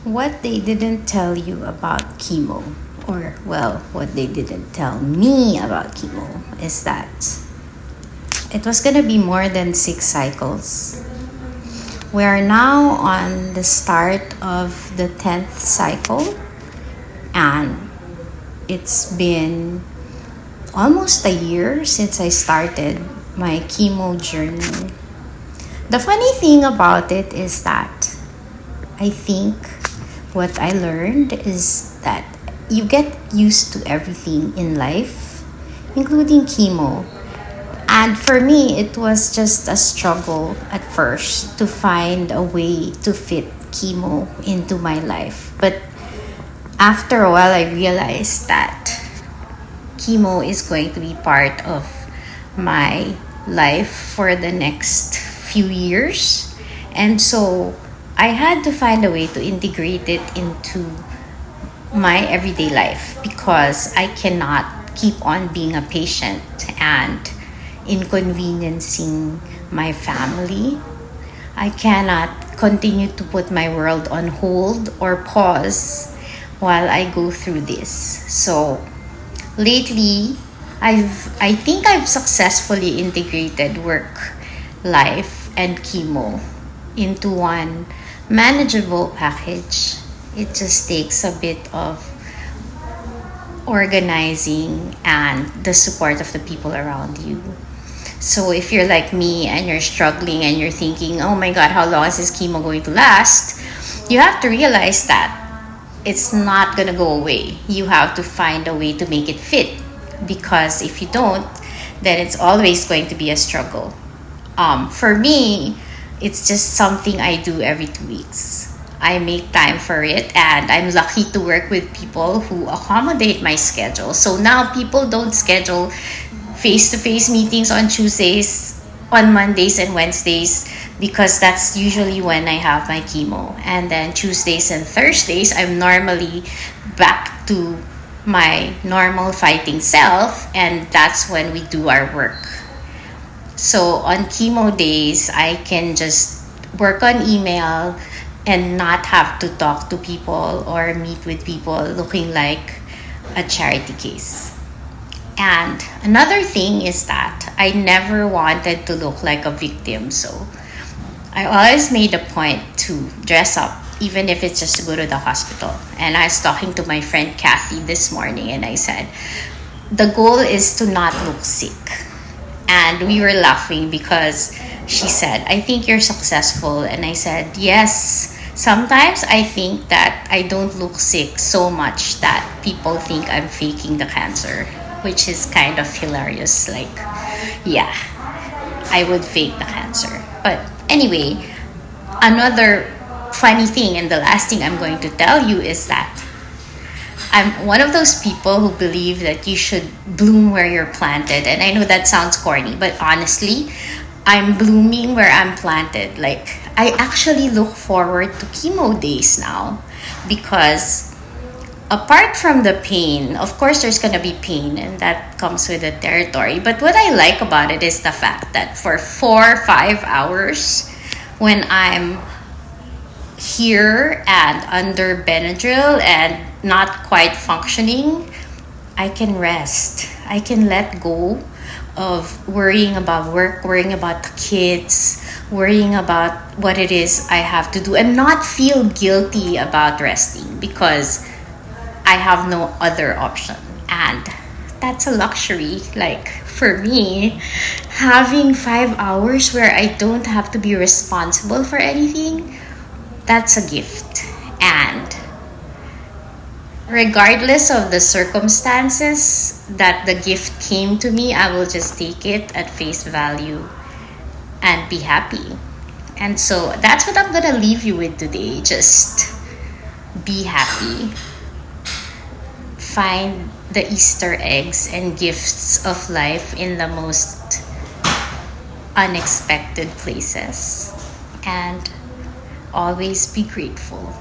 What they didn't tell you about chemo, or well, what they didn't tell me about chemo, is that it was gonna be more than 6 cycles. We are now on the start of the 10th cycle, and it's been almost a year since I started my chemo journey. The funny thing about it is that I think what I learned is that you get used to everything in life, including chemo. And for me, it was just a struggle at first to find a way to fit chemo into my life. But after a while, I realized that chemo is going to be part of my life for the next few years. And so I had to find a way to integrate it into my everyday life because I cannot keep on being a patient and inconveniencing my family. I cannot continue to put my world on hold or pause while I go through this. So lately, I think I've successfully integrated work, life, and chemo into one manageable package. It just takes a bit of organizing and the support of the people around you. So if you're like me and you're struggling and you're thinking, oh my god, how long is this chemo going to last? You have to realize that it's not going to go away. You have to find a way to make it fit, because if you don't, then it's always going to be a struggle. For me, it's just something I do every 2 weeks. I make time for it, and I'm lucky to work with people who accommodate my schedule. So now people don't schedule face-to-face meetings on Tuesdays, on Mondays and Wednesdays, because that's usually when I have my chemo. And then Tuesdays and Thursdays, I'm normally back to my normal fighting self, and that's when we do our work. So on chemo days, I can just work on email and not have to talk to people or meet with people looking like a charity case. And another thing is that I never wanted to look like a victim, so I always made a point to dress up, even if it's just to go to the hospital. And I was talking to my friend Kathy this morning, and I said, the goal is to not look sick. And we were laughing because she said, I think you're successful. And I said, yes. Sometimes I think that I don't look sick so much that people think I'm faking the cancer, which is kind of hilarious. Like, yeah, I would fake the cancer. But anyway, another funny thing, and the last thing I'm going to tell you, is that I'm one of those people who believe that you should bloom where you're planted. And I know that sounds corny, but honestly, I'm blooming where I'm planted. Like, I actually look forward to chemo days now, because apart from the pain, of course there's gonna be pain, and that comes with the territory. But what I like about it is the fact that for 4 or 5 hours, when I'm here and under Benadryl and not quite functioning, I can rest. I can let go of worrying about work, worrying about the kids, worrying about what it is I have to do, and not feel guilty about resting because I have no other option. And that's a luxury. Like, for me, having 5 hours where I don't have to be responsible for anything, that's a gift. And regardless of the circumstances that the gift came to me, I will just take it at face value and be happy. And so that's what I'm gonna leave you with today. Just be happy. Find the Easter eggs and gifts of life in the most unexpected places. And always be grateful.